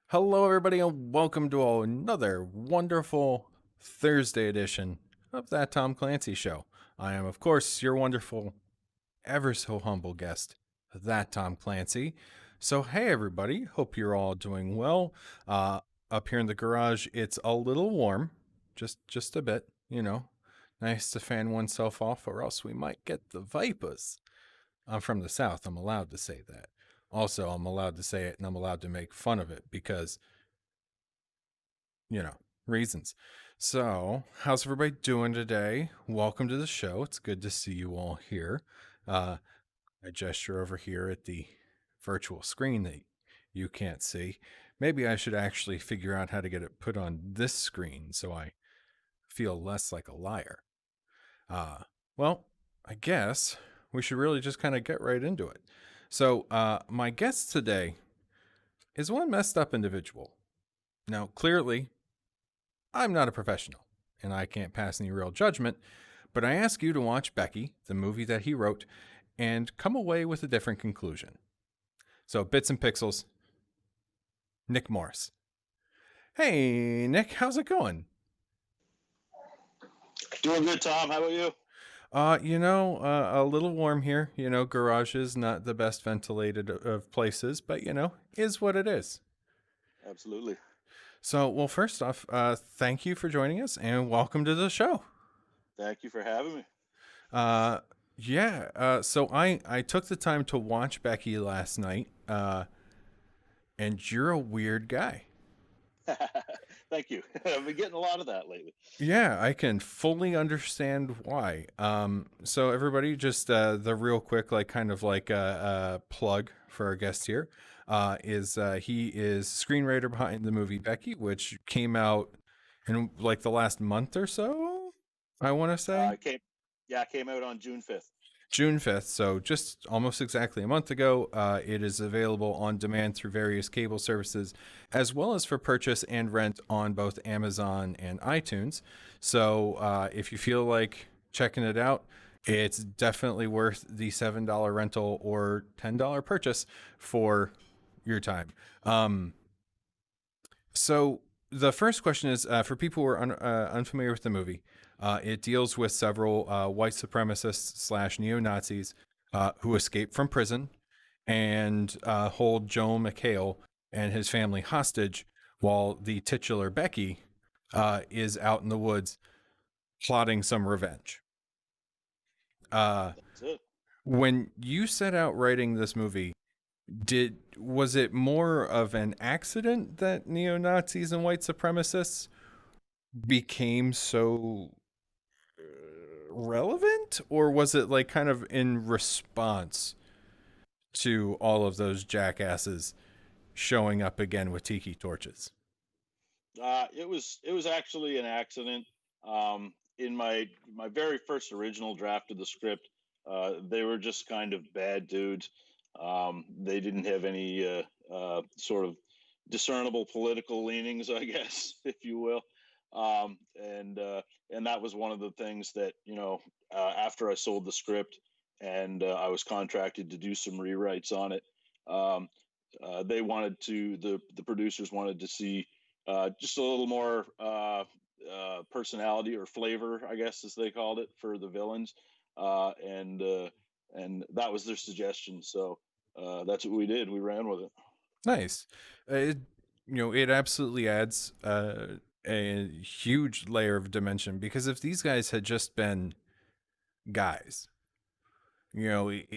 Hello, everybody, and welcome to another wonderful Thursday edition of That Tom Clancy Show. I am, of course, your wonderful, ever so humble guest, That Tom Clancy. So, hey, everybody, hope you're all doing well. Uh, Up here in the garage, it's a little warm, just a bit, Nice to fan oneself off, or else we might get the vipers. I'm from the South. I'm allowed to say that. Also, I'm allowed to say it and I'm allowed to make fun of it because you know, reasons. So, how's everybody doing today? Welcome to the show. It's good to see you all here. Uh, I gesture over here at the virtual screen that you can't see. Maybe I should actually figure out how to get it put on this screen so I feel less like a liar. Uh, well, I guess we should really just kind of get right into it. So, my guest today is one messed up individual. Now, clearly, I'm not a professional, and I can't pass any real judgment, but I ask you to watch Becky, the movie that he wrote, and come away with a different conclusion. So, Bits and Pixels, Nick Morris. Hey, Nick, how's it going? Doing good, Tom. How about you? A little warm here. Garage is not the best ventilated of places, but, is what it is. Absolutely. So, well, first off, thank you for joining us and welcome to the show. Thank you for having me. Uh, yeah. So I took the time to watch Becky last night. And you're a weird guy. Thank you. I've been getting a lot of that lately. Yeah, I can fully understand why. So everybody, just the real quick, like kind of like a plug for our guest here, is he is screenwriter behind the movie Becky, which came out in like the last month or so. I want to say. It came out on June 5th. June 5th, so just almost exactly a month ago. It is available on demand through various cable services, as well as for purchase and rent on both Amazon and iTunes. So if you feel like checking it out, it's definitely worth the $7 rental or $10 purchase for your time. So the first question is for people who are unfamiliar with the movie. It deals with several white supremacists slash neo Nazis who escape from prison and hold Joe McHale and his family hostage while the titular Becky is out in the woods plotting some revenge. That's it. When you set out writing this movie, was it more of an accident that neo Nazis and white supremacists became so relevant, or was it like kind of in response to all of those jackasses showing up again with tiki torches? It was actually an accident. In my very first original draft of the script, they were just kind of bad dudes. They didn't have any sort of discernible political leanings, I guess, if you will. Um, and uh, and that was one of the things that after I sold the script and I was contracted to do some rewrites on it. Um, they wanted to the producers wanted to see just a little more personality or flavor, I guess, as they called it, for the villains, and that was their suggestion. So that's what we did. We ran with it. Nice. It, it absolutely adds a huge layer of dimension, because if these guys had just been guys, you know, it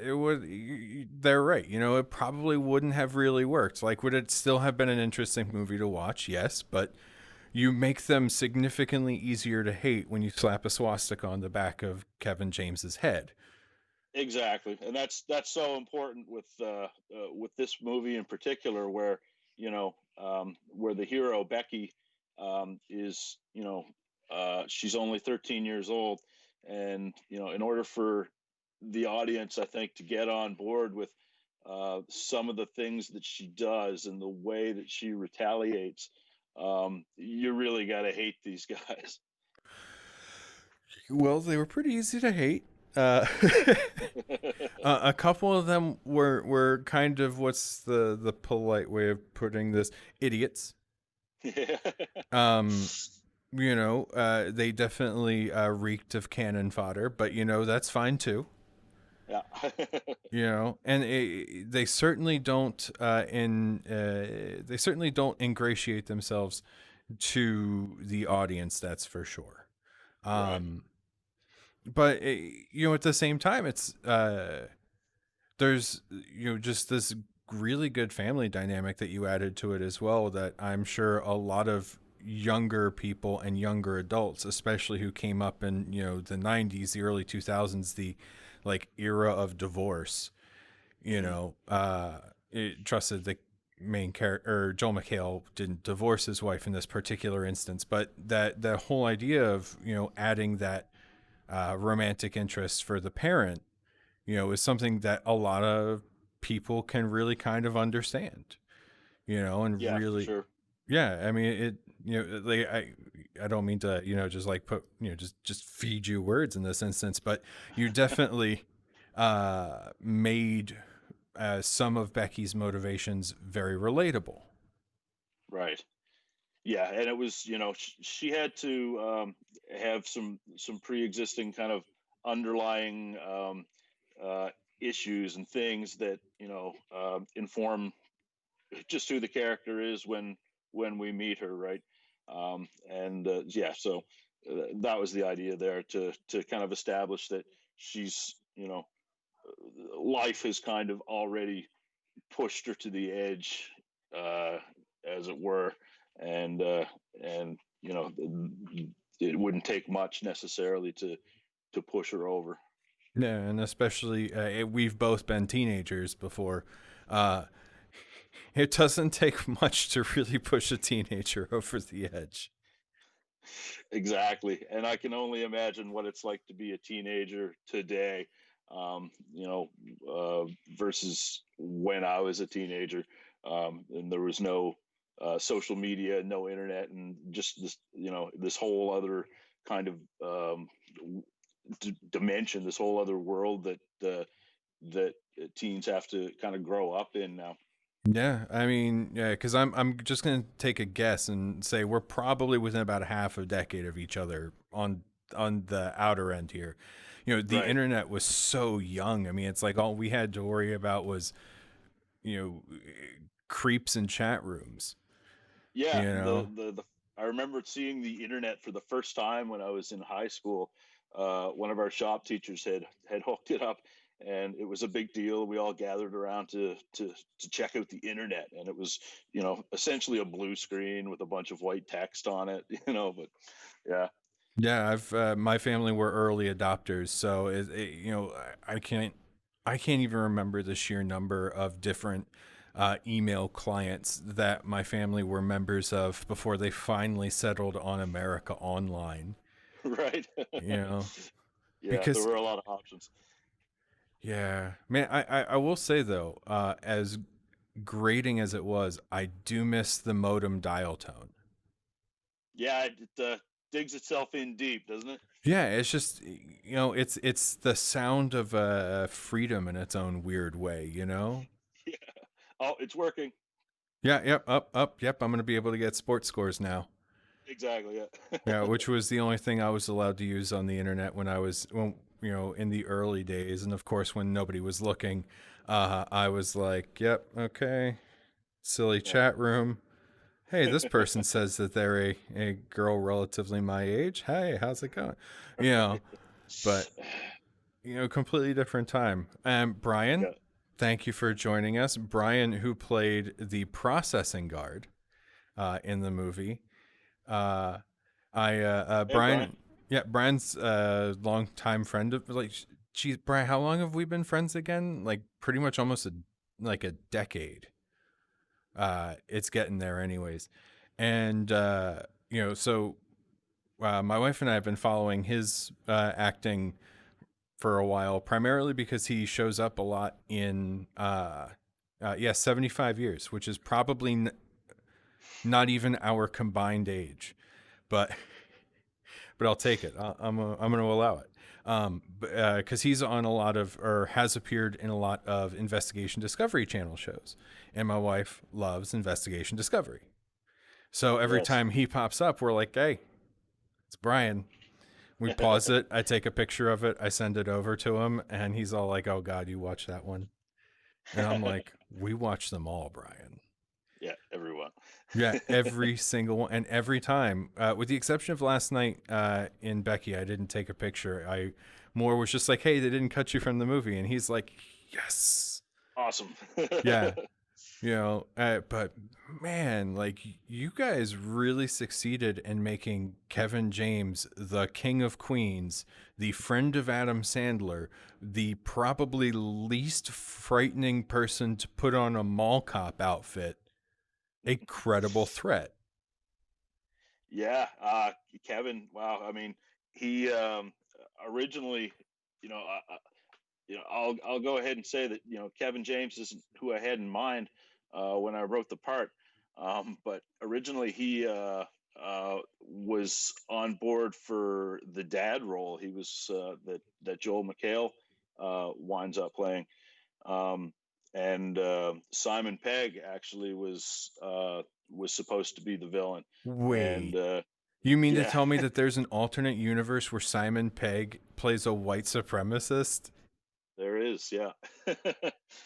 would, they're right, it probably wouldn't have really worked. Like, would it still have been an interesting movie to watch? Yes, but you make them significantly easier to hate when you slap a swastika on the back of Kevin James's head. Exactly, and that's so important with this movie in particular, where where the hero Becky is she's only 13 years old, and in order for the audience, I think, to get on board with some of the things that she does and the way that she retaliates, you really got to hate these guys. Well, they were pretty easy to hate. Uh, a couple of them were kind of, what's the polite way of putting this, idiots. Yeah. Um, they definitely reeked of cannon fodder, but that's fine too. Yeah. And they certainly don't they certainly don't ingratiate themselves to the audience, that's for sure. Right. um but at the same time, it's there's just this really good family dynamic that you added to it as well, that I'm sure a lot of younger people and younger adults, especially who came up in the 90s, the early 2000s, the like era of divorce, Hmm. it trusted the main character, or Joel McHale didn't divorce his wife in this particular instance, but that whole idea of adding that romantic interest for the parent, is something that a lot of people can really kind of understand, and Yeah, for really, sure. yeah. I mean, like I don't mean to, just like put, just feed you words in this instance, but you definitely made some of Becky's motivations very relatable. Right. Yeah, and it was, she had to have some pre-existing kind of underlying issues and things that inform just who the character is when we meet her, right? And yeah, so that was the idea there, to kind of establish that she's, life has kind of already pushed her to the edge, uh, as it were, and and it wouldn't take much necessarily to push her over. Yeah, and especially we've both been teenagers before. Uh, it doesn't take much to really push a teenager over the edge. Exactly, and I can only imagine what it's like to be a teenager today, um, you know, versus when I was a teenager, and there was no social media, no internet, and just this whole other kind of dimension, this whole other world that teens have to kind of grow up in now. Yeah, I mean, yeah, because I'm just gonna take a guess and say we're probably within about a half a decade of each other on the outer end here. The Right. internet was so young. I mean, it's like all we had to worry about was you know creeps in chat rooms. Yeah, You know, the I remember seeing the internet for the first time when I was in high school. One of our shop teachers had hooked it up, and it was a big deal. We all gathered around to check out the internet, and it was essentially a blue screen with a bunch of white text on it. But yeah. yeah, I've my family were early adopters, so I can't even remember the sheer number of different email clients that my family were members of before they finally settled on America Online. Right. You know, Yeah, there because were a lot of options. yeah, man, I will say though, as grating as it was, I do miss the modem dial tone. Yeah, it digs itself in deep, doesn't it? Yeah, it's just it's the sound of freedom in its own weird way. Yeah. Oh, it's working. Yeah, yep, up, yep. I'm gonna be able to get sports scores now. Exactly. Yeah. Yeah, which was the only thing I was allowed to use on the internet when in the early days, and of course when nobody was looking, I was like, yep, okay, silly Yeah. chat room. Hey, this person says that they're a girl relatively my age. Hey, how's it going? You know, Right. but completely different time. Brian, Yeah. thank you for joining us. Brian, who played the processing guard in the movie. Uh, Hey, Brian. Brian, yeah, Brian's a longtime friend of, like, geez, Brian, how long have we been friends again? Like, pretty much almost like a decade. It's getting there, anyways. And, so my wife and I have been following his acting for a while, primarily because he shows up a lot in 75 years, which is probably not even our combined age, but but I'll take it. I'm going to allow it. Because he's on a lot of, or has appeared in a lot of Investigation Discovery Channel shows, and my wife loves Investigation Discovery. So every Yes. time he pops up, we're like, "Hey, it's Brian." We pause it. I take a picture of it. I send it over to him, and he's all like, "Oh God, you watch that one?" And I'm like, "We watch them all, Brian." Yeah, everyone. Yeah, every single one, and every time, with the exception of last night in Becky, I didn't take a picture. I more was just like, "Hey, they didn't cut you from the movie," and he's like, "Yes, Awesome. yeah." But man, like you guys really succeeded in making Kevin James the king of queens, the friend of Adam Sandler, the probably least frightening person to put on a mall cop outfit, a credible threat. Yeah, Kevin. Wow. I mean, he originally, you know, I'll go ahead and say that Kevin James isn't who I had in mind when I wrote the part. But originally, he was on board for the dad role. He was that Joel McHale winds up playing. Um, and Simon Pegg actually was supposed to be the villain, and Wait, you mean to yeah, tell me that there's an alternate universe where Simon Pegg plays a white supremacist? there is, yeah.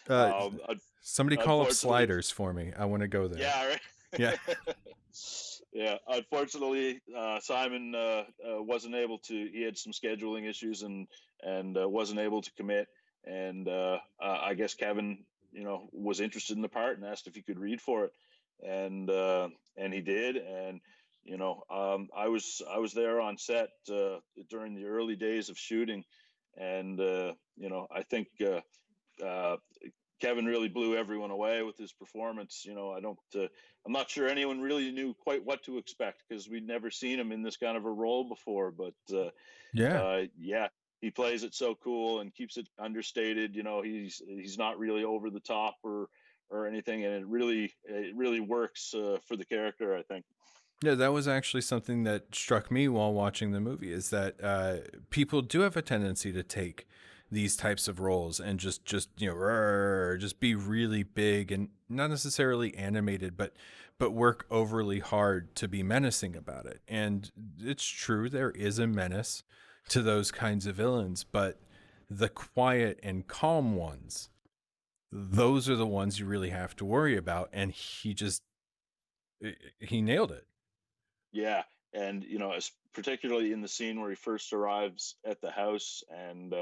Uh, um, Somebody call up Unfortunately, Sliders for me. I want to go there. yeah, Yeah. right. Yeah, unfortunately, Simon wasn't able to. He had some scheduling issues and wasn't able to commit. And I guess Kevin, was interested in the part and asked if he could read for it, and he did. And I was there on set during the early days of shooting, and I think uh, Kevin really blew everyone away with his performance. I'm not sure anyone really knew quite what to expect because we'd never seen him in this kind of a role before. But Yeah. yeah, he plays it so cool and keeps it understated. He's not really over the top or anything, and it really works for the character, I think. Yeah, that was actually something that struck me while watching the movie is that people do have a tendency to take these types of roles and just be really big and not necessarily animated, but work overly hard to be menacing about it. And it's true there is a menace to those kinds of villains, but the quiet and calm ones, those are the ones you really have to worry about. And he nailed it. Yeah, and particularly in the scene where he first arrives at the house and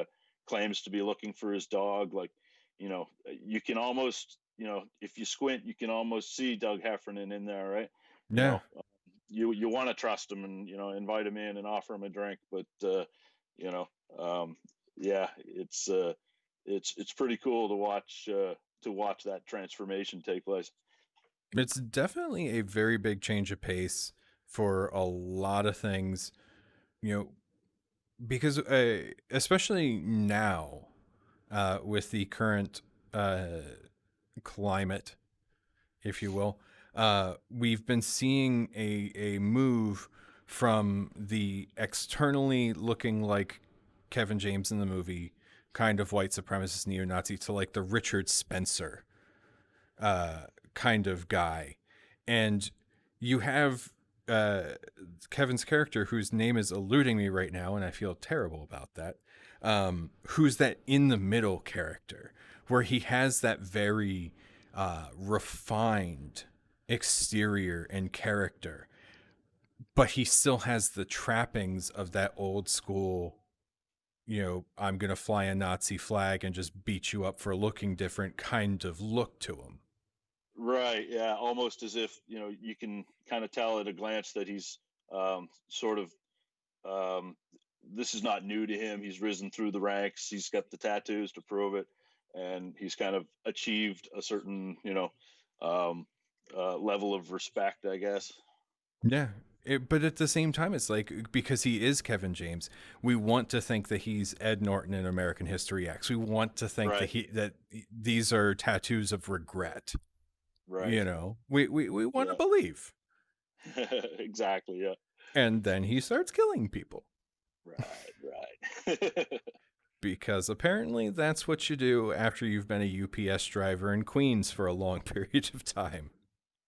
claims to be looking for his dog, like you can almost, if you squint, you can almost see Doug Heffernan in there, right? You Yeah. know, you want to trust him and invite him in and offer him a drink, but you know, yeah, it's pretty cool to watch that transformation take place. It's definitely a very big change of pace for a lot of things, you know, because especially now with the current uh, climate, if you will, we've been seeing a move from the externally looking like Kevin James in the movie kind of white supremacist neo-Nazi to like the Richard Spencer uh, kind of guy. And you have uh, Kevin's character, whose name is eluding me right now, and I feel terrible about that, who's that in the middle character, where he has that very refined exterior and character, but he still has the trappings of that old school, I'm going to fly a Nazi flag and just beat you up for looking different kind of look to him. Right. Yeah. Almost as if you can kind of tell at a glance that he's sort of. Um, this is not new to him. He's risen through the ranks. He's got the tattoos to prove it, and he's kind of achieved a certain um, level of respect, I guess. Yeah. But at the same time, it's like because he is Kevin James, we want to think that he's Ed Norton in American History X. We want to think that Right. that these are tattoos of regret. Right. We want to Yeah. believe, Exactly. Yeah. and then he starts killing people. Right. because apparently that's what you do after you've been a UPS driver in Queens for a long period of time.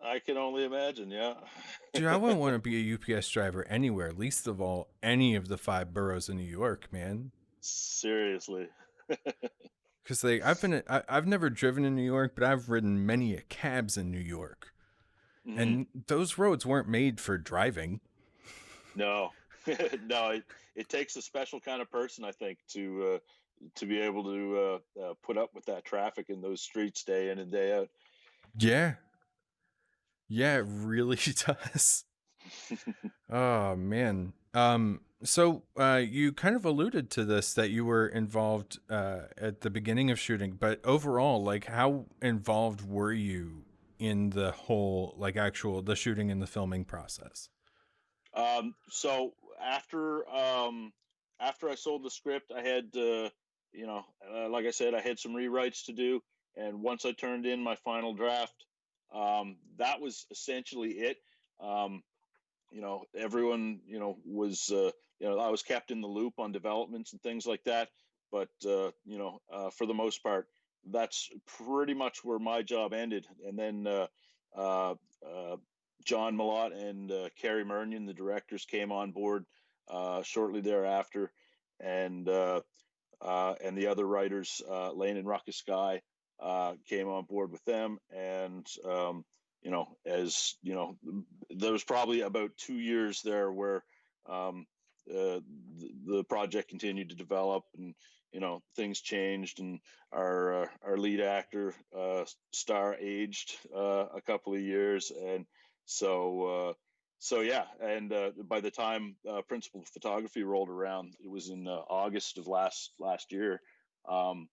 I can only imagine. Yeah. Dude, I wouldn't want to be a UPS driver anywhere, least of all any of the five boroughs in New York, man. Seriously. Because I've never driven in New York, but I've ridden many cabs in New York, Hmm. and those roads weren't made for driving. No, no. It takes a special kind of person, I think, to be able to put up with that traffic in those streets day in and day out. Yeah, yeah, it really does. Oh man. So you kind of alluded to this that you were involved at the beginning of shooting, but overall, like, how involved were you in the whole, like, actual the shooting and the filming process? So after I sold the script, I had like I said, I had some rewrites to do, and once I turned in my final draft, that was essentially it. Um, everyone, was I was kept in the loop on developments and things like that, but for the most part, that's pretty much where my job ended. And then uh, uh, John Malott and Carrie Murnion, the directors, came on board shortly thereafter, and and the other writers, Lane and Ruckus Sky, came on board with them. And as there was probably about 2 years there where um, the project continued to develop, and things changed, and our lead actor star aged a couple of years, and so yeah. And by the time principal photography rolled around, it was in August of last year. Um,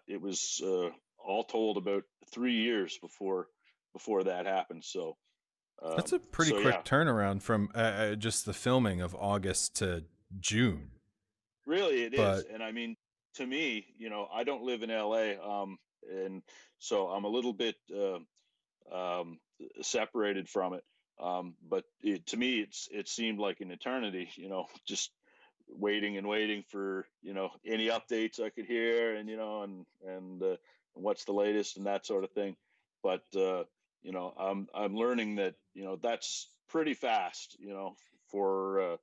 it was all told about 3 years before that happened. So That's a pretty so yeah, quick turnaround from just the filming of August to June. really it is. But And I mean, to me, I don't live in LA, and so I'm a little bit um, separated from it. But to me, it seemed like an eternity. Just waiting and waiting for any updates I could hear, and what's the latest and that sort of thing. But I'm learning that that's pretty fast. For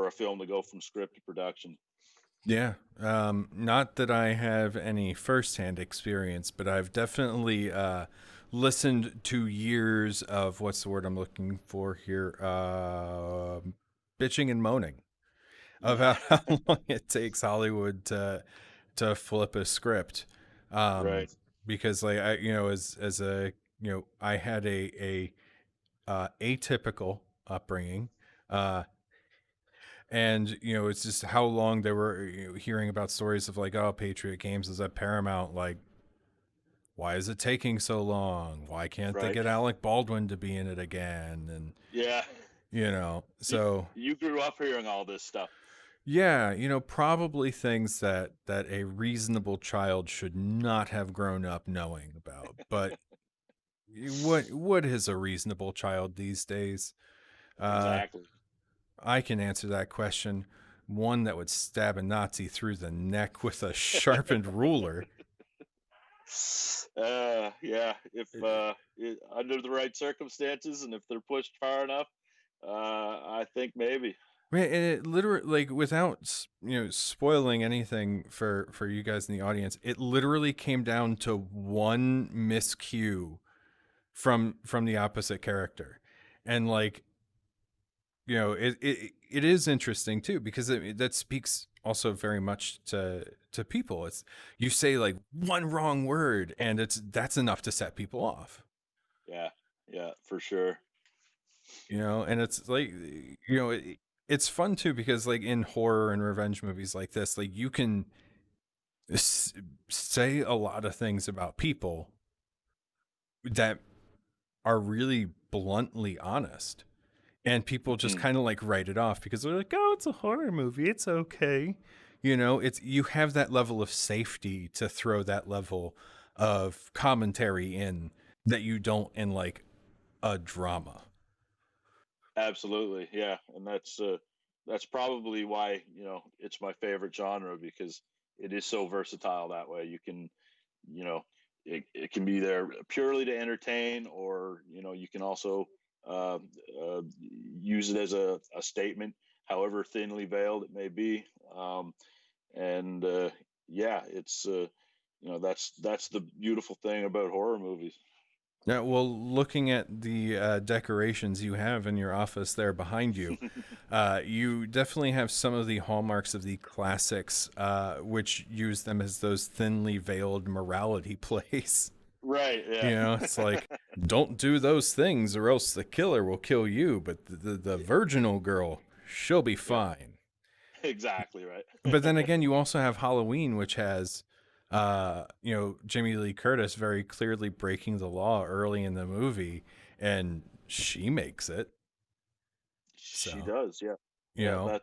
a film to go from script to production. yeah, not that I have any firsthand experience, but I've definitely listened to years of what's the word I'm looking for here? Bitching and moaning about how long it takes Hollywood to flip a script. Um, Right. because like as a I had a atypical upbringing. Uh, and it's just how long they were hearing about stories of like, oh, Patriot Games is at Paramount, like, why is it taking so long, why can't they Right. get Alec Baldwin to be in it again, and Yeah. you, so you grew up hearing all this stuff. yeah, probably things that a reasonable child should not have grown up knowing about, but what is a reasonable child these days? uh Exactly. I can answer that question. One that would stab a Nazi through the neck with a sharpened ruler. Yeah, if under the right circumstances, and if they're pushed far enough, I think maybe. Man, and it literally, like, without spoiling anything for you guys in the audience, it literally came down to one miscue from the opposite character, and like it is interesting too because that speaks also very much to people. It's you say like one wrong word and that's enough to set people off. Yeah, yeah, for sure. And it's like it's fun too because like in horror and revenge movies like this, like you can s- say a lot of things about people that are really bluntly honest, and people just Hmm. kind of like write it off because they're like, oh, it's a horror movie, it's okay. It's you have that level of safety to throw that level of commentary in that you don't in like a drama. Absolutely, yeah, and that's probably why it's my favorite genre, because it is so versatile that way. You can, you know, it can be there purely to entertain, or you can also uh, uh, use it as a statement, however thinly veiled it may be. And yeah, it's that's the beautiful thing about horror movies. Yeah, well, looking at the decorations you have in your office there behind you, you definitely have some of the hallmarks of the classics, which use them as those thinly veiled morality plays. Right. Yeah. You know, it's like, don't do those things or else the killer will kill you, but the virginal girl, she'll be Yeah. fine. Exactly right. But then again, you also have Halloween, which has, Jamie Lee Curtis very clearly breaking the law early in the movie, and she makes it. She So, does. Yeah. you Yeah. know,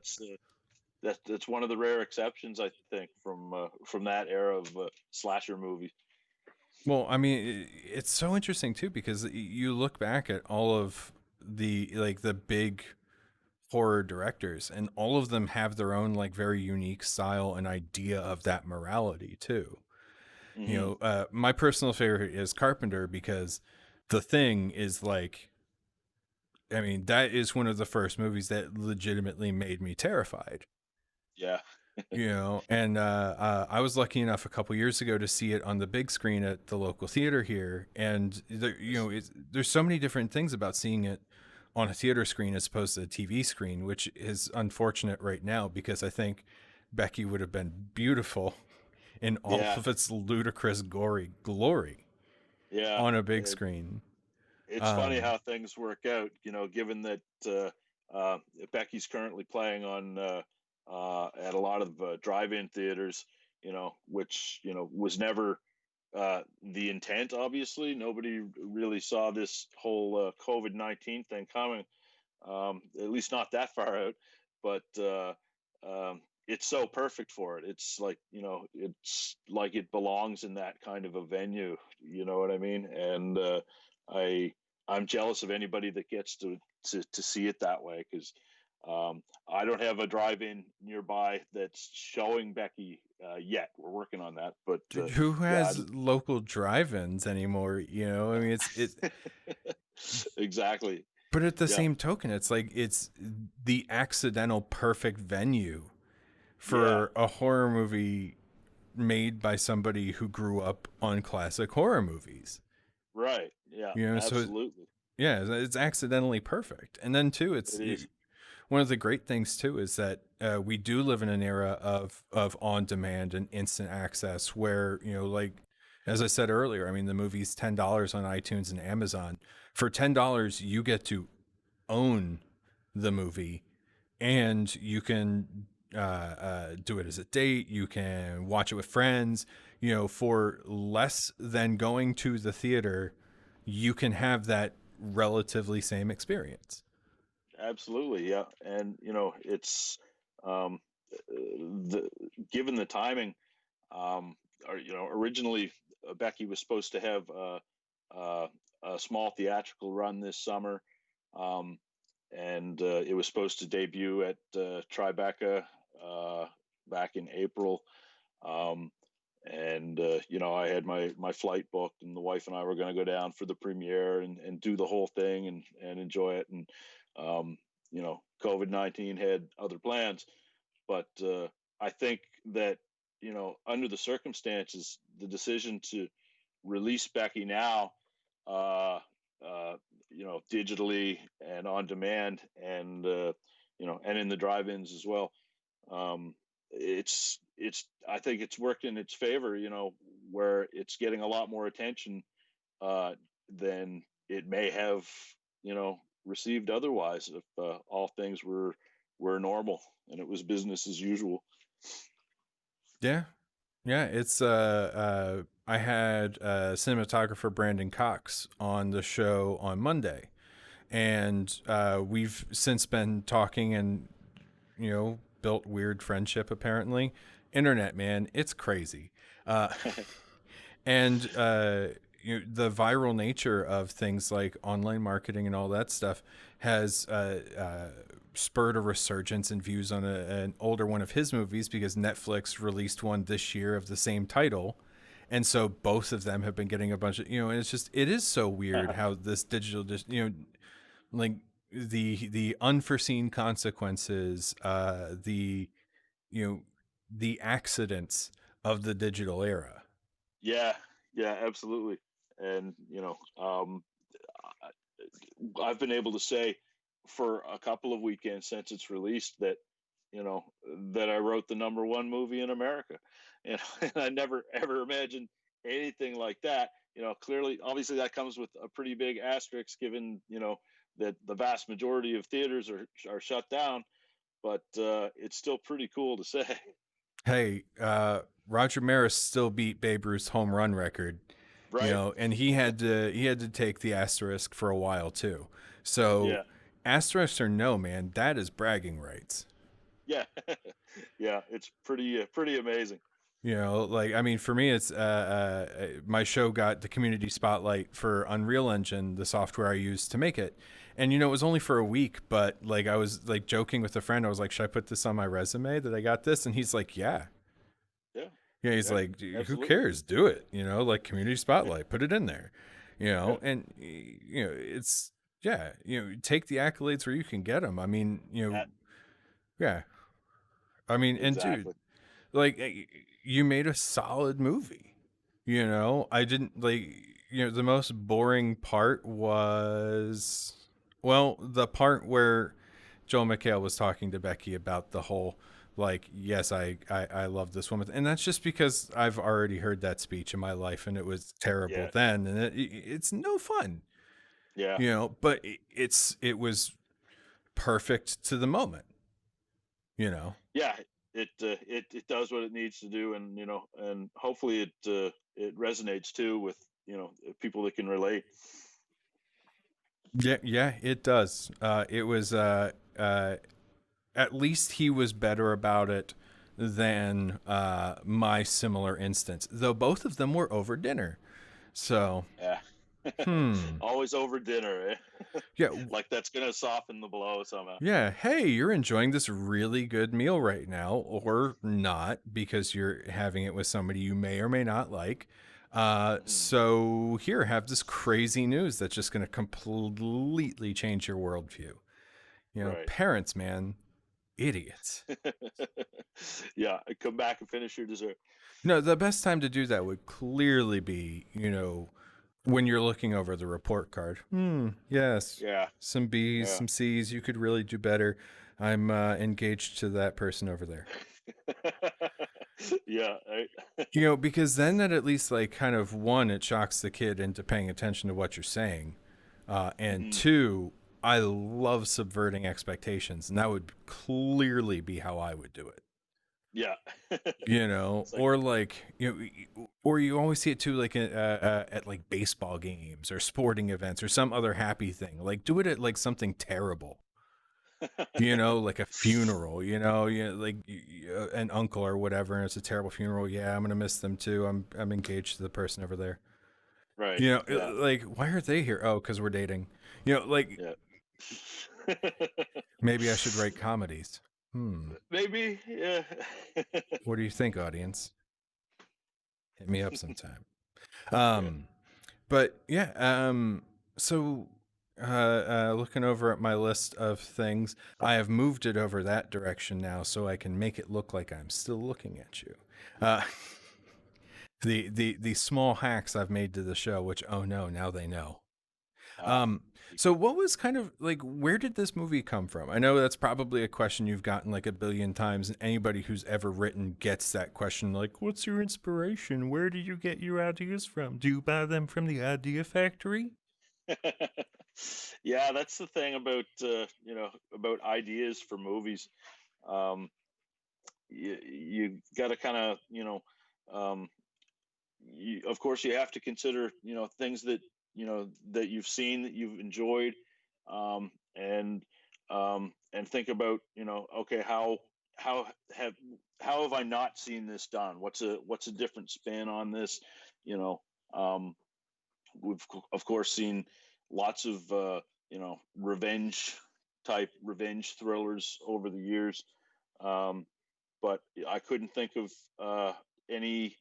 That's one of the rare exceptions, I think, from that era of slasher movies. well, I mean, it's so interesting too because you look back at all of the big horror directors, and all of them have their own like very unique style and idea of that morality too. Hmm. My personal favorite is Carpenter because The Thing is like, I mean, that is one of the first movies that legitimately made me terrified. Yeah. And I was lucky enough a couple years ago to see it on the big screen at the local theater here, and there's so many different things about seeing it on a theater screen as opposed to a TV screen, which is unfortunate right now because I think Becky would have been beautiful in all Yeah. of its ludicrous, gory glory Yeah. on a big screen. It's funny Um, how things work out, given that uh, Becky's currently playing on at a lot of drive-in theaters, which was never the intent. Obviously, nobody really saw this whole COVID-19 thing coming, at least not that far out. But it's so perfect for it. It's like it belongs in that kind of a venue. You know what I mean? And I I'm jealous of anybody that gets to see it that way, because I don't have a drive-in nearby that's showing Becky yet. We're working on that, but dude, who yeah, has local drive-ins anymore? I mean, it's exactly. but at the Yeah, same token, it's like it's the accidental perfect venue yeah, for a horror movie made by somebody who grew up on classic horror movies. right. Yeah, So absolutely. yeah, it's accidentally perfect. And then too, It is. one of the great things too is that we do live in an era of on demand and instant access, where like as I said earlier, I mean the movie's $10 on iTunes and Amazon. For $10, you get to own the movie, and you can do it as a date. You can watch it with friends. For less than going to the theater, you can have that relatively same experience. Absolutely, yeah. And it's um, the given the timing. Originally Becky was supposed to have uh, a small theatrical run this summer, um, and it was supposed to debut at Tribeca uh, back in April. Um, and I had my flight booked, and the wife and I were going to go down for the premiere and do the whole thing and enjoy it. And um, COVID-19 had other plans, but I think that under the circumstances, the decision to release Becky now, uh, digitally and on demand, and and in the drive-ins as well. Um, it's I think it's worked in its favor. Where it's getting a lot more attention than it may have received otherwise, if all things were normal and it was business as usual. Yeah, yeah. It's I had cinematographer Brandon Cox on the show on Monday, and we've since been talking and built weird friendship. Apparently, internet man, it's crazy. Uh, and the viral nature of things like online marketing and all that stuff has spurred a resurgence in views on an older one of his movies because Netflix released one this year of the same title. And so both of them have been getting a bunch of, and it's just, it is so weird how this digital, just, like the unforeseen consequences, you know, the accidents of the digital era. Yeah, yeah, absolutely. And I've been able to say for a couple of weekends since it's released that you know that I wrote the number one movie in America, and, and I never ever imagined anything like that. Clearly, obviously, that comes with a pretty big asterisk, given that the vast majority of theaters are shut down. But it's still pretty cool to say. Hey, Roger Maris still beat Babe Ruth's home run record, Right? and he had to take the asterisk for a while too. So, Yeah, asterisk or no, man, that is bragging rights. yeah, yeah. It's pretty amazing. Like, I mean, for me, it's my show got the community spotlight for Unreal Engine, the software I used to make it. And it was only for a week, but like I was like joking with a friend. I was like, "Should I put this on my resume that I got this?" And he's like, "Yeah." Yeah, Yeah, he's yeah, like, "Who absolutely. cares? Do it." Like community spotlight, put it in there. Yeah, And it's yeah, take the accolades where you can get them. I mean, that, yeah. I mean, and dude, exactly. like you made a solid movie. I didn't like the most boring part was, well, the part where Joel McHale was talking to Becky about the whole, like, yes, I love this woman, and that's just because I've already heard that speech in my life and it was terrible Yeah, then, and it's no fun. yeah, But it was perfect to the moment. you know yeah. It does what it needs to do, and and hopefully it resonates too with people that can relate. yeah, yeah, it does. It was at least he was better about it than my similar instance, though both of them were over dinner. So, Yeah, hmm. always over dinner, Yeah, like that's gonna soften the blow somehow. yeah. Hey, you're enjoying this really good meal right now, or not, because you're having it with somebody you may or may not like. Hmm. So here, have this crazy news that's just going to completely change your worldview. Right. Parents, man, idiots. Yeah, come back and finish your dessert. No, the best time to do that would clearly be, when you're looking over the report card. Yes, Yeah, some B's, yeah. some C's. You could really do better. I'm engaged to that person over there. Yeah, Because then that at least, like, kind of, one, it shocks the kid into paying attention to what you're saying, and hmm. two, I love subverting expectations, and that would clearly be how I would do it. Yeah. It's like, Or like, or you always see it too, like at like baseball games or sporting events or some other happy thing. Like, do it at like something terrible, like a funeral. Like an uncle or whatever, and it's a terrible funeral. Yeah, I'm gonna miss them too. I'm engaged to the person over there. right. Yeah, Like, why are they here? Oh, because we're dating. Like, yeah. maybe I should write comedies. Maybe, yeah. What do you think, audience? Hit me up sometime. Yeah. Um, but yeah, so looking over at my list of things, I have moved it over that direction now so I can make it look like I'm still looking at you. Uh, the small hacks I've made to the show, which, oh no, now they know. Ah, Um, so what was kind of like, where did this movie come from? I know that's probably a question you've gotten like a billion times, and anybody who's ever written gets that question. Like, what's your inspiration? Where do you get your ideas from? Do you buy them from the Idea Factory? yeah, that's the thing about about ideas for movies. Um, you got to kind of um, of course you have to consider things that that you've seen that you've enjoyed, um, and and think about okay, how have how have I not seen this done? What's a different spin on this? You know, um, we've of course seen lots of revenge type revenge thrillers over the years. Um, but I couldn't think of any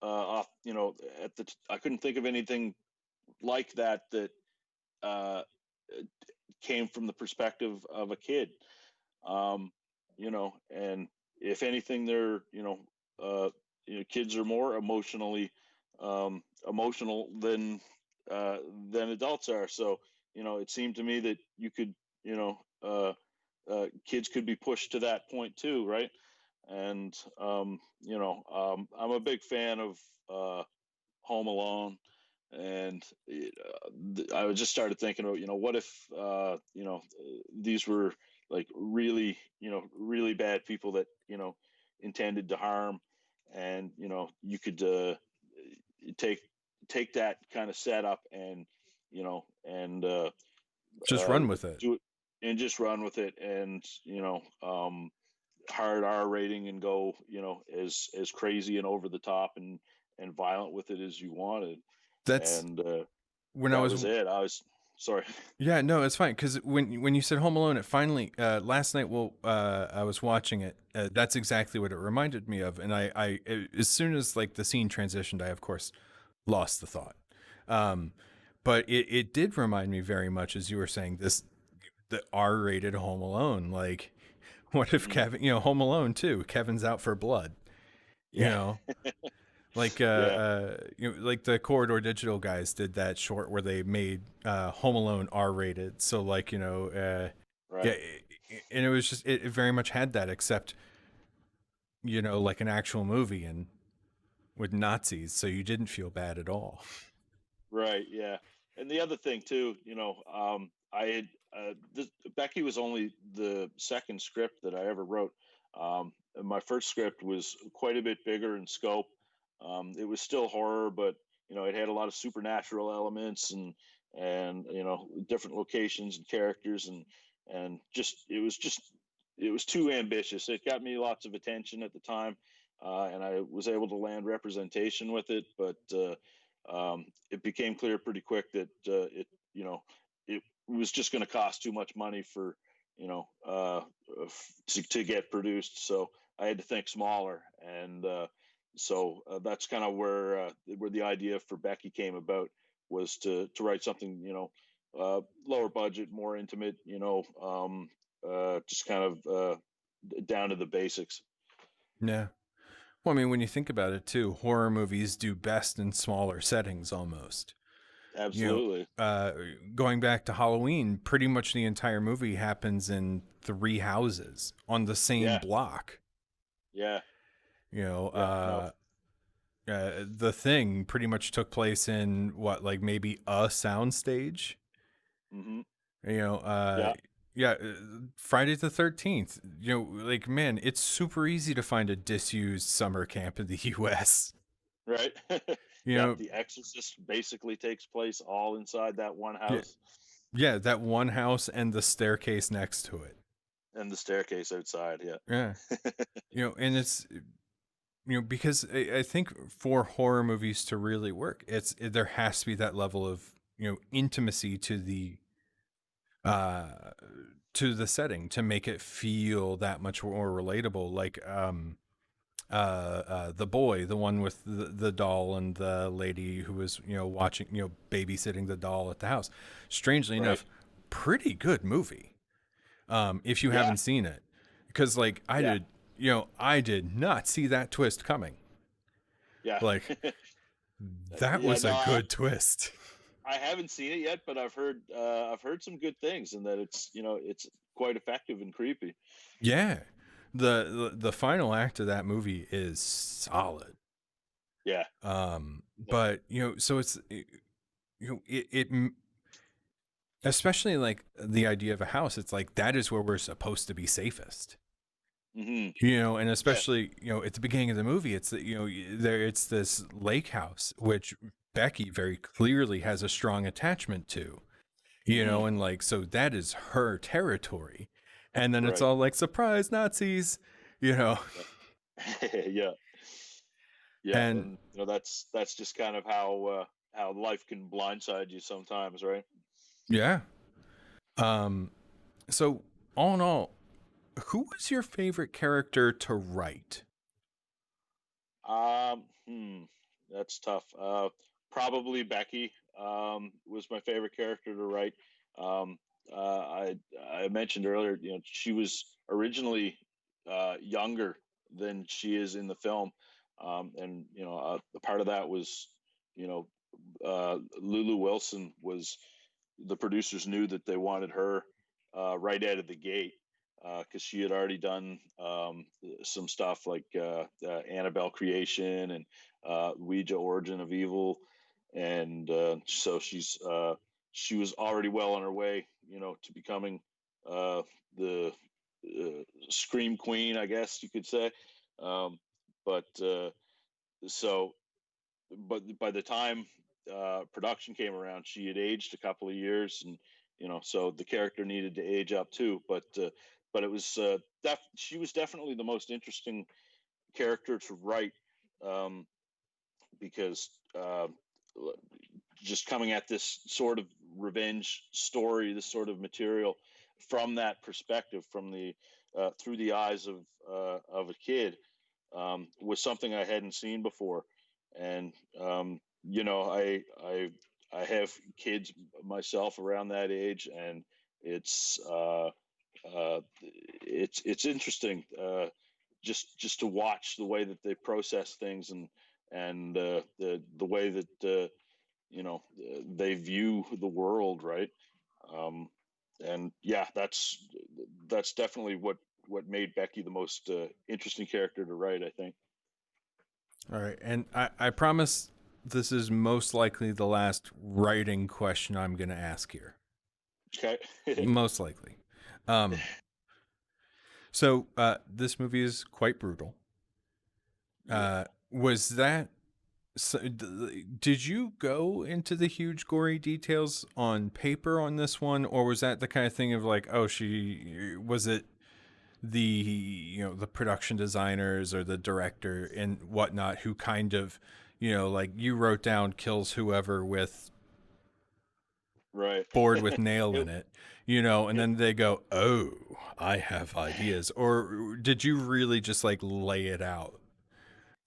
off, I couldn't think of anything like that uh, came from the perspective of a kid. Um, and if anything, they're kids are more emotional than adults are. So it seemed to me that you could kids could be pushed to that point too, right? And I'm a big fan of Home Alone, and I just started thinking about what if these were like really bad people that intended to harm, and you could take take that kind of setup and and Just run with it. do it and just run with it, and hard R rating, and go as crazy and over the top and violent with it as you wanted. That's And when I that was. was it. I was sorry. Yeah, no, it's fine because when you said Home Alone, it finally last night. Well, I was watching it. That's exactly what it reminded me of, and as soon as like the scene transitioned, I of course lost the thought. Um, but it did remind me very much, as you were saying, the R-rated Home Alone. Like, what if Hmm. Kevin, Home Alone too? Kevin's out for blood. You Yeah. know, like Yeah. like the Corridor Digital guys did that short where they made Home Alone R-rated. So like yeah, Right. and it was just it very much had that, except like an actual movie and with Nazis, so you didn't feel bad at all. Right. Yeah. And the other thing too, I had Becky was only the second script that I ever wrote. And my first script was quite a bit bigger in scope. It was still horror, but it had a lot of supernatural elements, and different locations and characters, and it was too ambitious. It got me lots of attention at the time, and I was able to land representation with it, but it became clear pretty quick that it was just going to cost too much money for to get produced. So I had to think smaller, and so that's kind of where the idea for Becky came about, was to write something lower budget, more intimate, just kind of down to the basics. Yeah. Well, I mean, when you think about it too, horror movies do best in smaller settings almost. You know, Absolutely. uh, going back to Halloween, pretty much the entire movie happens in three houses on the same Yeah. block. Yeah. You know, Yeah. No. the thing pretty much took place in what, like maybe a soundstage. Hmm. You know, Yeah. yeah, Friday the 13th. Like man, it's super easy to find a disused summer camp in the U.S. Right. You Yep. know, The Exorcist basically takes place all inside that one yeah, house, yeah, that one house and the staircase next to it. and the staircase outside. Yeah. Yeah, and it's because I think for horror movies to really work, there has to be that level of intimacy uh to the setting to make it feel that much more relatable. Like the boy, the one with the doll and the lady who was watching babysitting the doll at the house. Strangely Right. enough, pretty good movie. If you Yeah. haven't seen it, because like Yeah. I did not see that twist coming. Yeah. Like that Yeah. was No, a good twist. I haven't seen it yet, but I've heard some good things, and that it's quite effective and creepy. Yeah, the final act of that movie is solid. Yeah. Yeah. But so it's especially like the idea of a house. It's like that is where we're supposed to be safest. Hmm. And Yeah. especially at the beginning of the movie, it's there it's this lake house which Becky very clearly has a strong attachment to. Hmm. And like so that is her territory, and then it's Right. all like surprise Nazis, you know, Yeah. Yeah. Yeah. and And that's just kind of how life can blindside you sometimes, right? yeah. Um, So, all in all, who was your favorite character to write? Um, hmm, that's tough. Probably Becky was my favorite character to write. Um, I mentioned earlier, she was originally younger than she is in the film, and a part of that was, you know, Lulu Wilson was the producers knew that they wanted her right out of the gate because she had already done some stuff like Annabelle Creation and Ouija Origin of Evil, and so she was already well on her way, to becoming the Scream Queen, I guess you could say. Um, but so but by the time production came around, she had aged a couple of years, and so the character needed to age up too. But it was she was definitely the most interesting character to write, um, because just coming at this sort of revenge story, this sort of material from that perspective, from the through the eyes of a kid, was something I hadn't seen before, and I have kids myself around that age, and it's it's interesting, just to watch the way that they process things, and the way that they view the world, right? Um, and yeah, that's definitely what made Becky the most interesting character to write, I think. All right, and I promise this is most likely the last writing question I'm going to ask here. Okay. Most likely. Um, so this movie is quite brutal. Yeah. Was that so, did you go into the huge gory details on paper on this one, or was that the kind of thing of like, oh, she was it the the production designers or the director and whatnot who kind of like you wrote down kills whoever with Right. board with nail it, in it, and it, then they go, oh, I have ideas, or did you really just like lay it out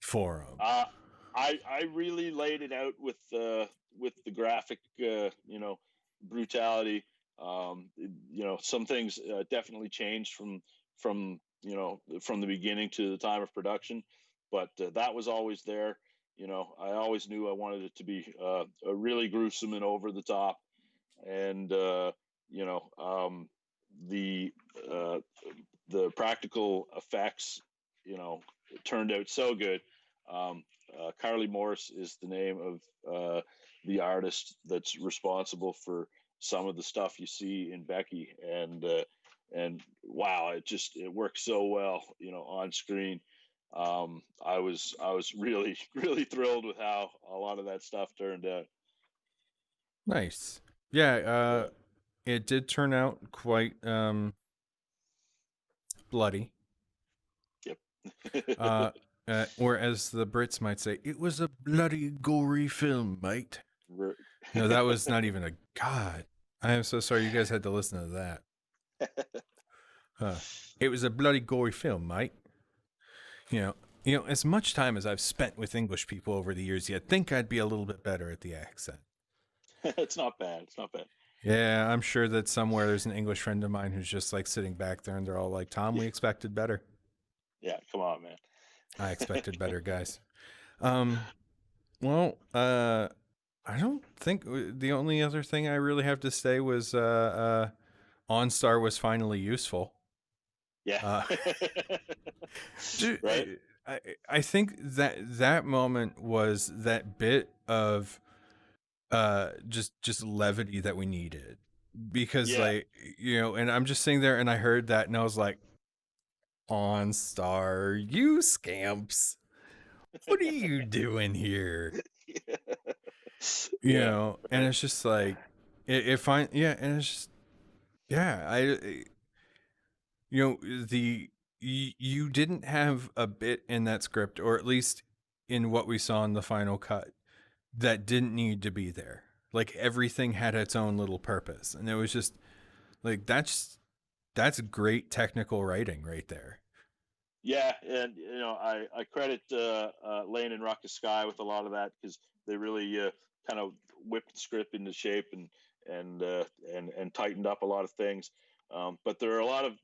for them? uh, I really laid it out with the graphic, brutality. Some things definitely changed from from the beginning to the time of production, but that was always there. I always knew I wanted it to be really gruesome and over the top, and you know the uh, the practical effects, turned out so good. Carly Morris is the name of the artist that's responsible for some of the stuff you see in Becky, and wow, it works so well, on screen. I was really really thrilled with how a lot of that stuff turned out. Nice. Yeah, Yeah. it did turn out quite bloody. Yep. Uh, or as the Brits might say, it was a bloody gory film, mate. No, that was not even a god. I am so sorry you guys had to listen to that. Huh. It was a bloody gory film, mate. You know, as much time as I've spent with English people over the years, you'd think I'd be a little bit better at the accent. It's not bad. It's not bad. Yeah, I'm sure that somewhere there's an English friend of mine who's just like sitting back there and they're all like, Tom, Yeah, we expected better. yeah. Come on, man. I expected better, guys. Um, well, I don't think the only other thing I really have to say was OnStar was finally useful. Yeah. Uh, Right. I think that moment was that bit of just levity that we needed because Yeah. like and I'm just sitting there and I heard that and I was like, OnStar, you scamps, what are you doing here? Yeah. And it's just like it fine, yeah, and it's just yeah, the you didn't have a bit in that script, or at least in what we saw in the final cut, that didn't need to be there. Like everything had its own little purpose, and it was just like That's great technical writing right there. Yeah, and I credit Lane and Ruckus Sky with a lot of that, because they really kind of whipped the script into shape and tightened up a lot of things. But there are a lot of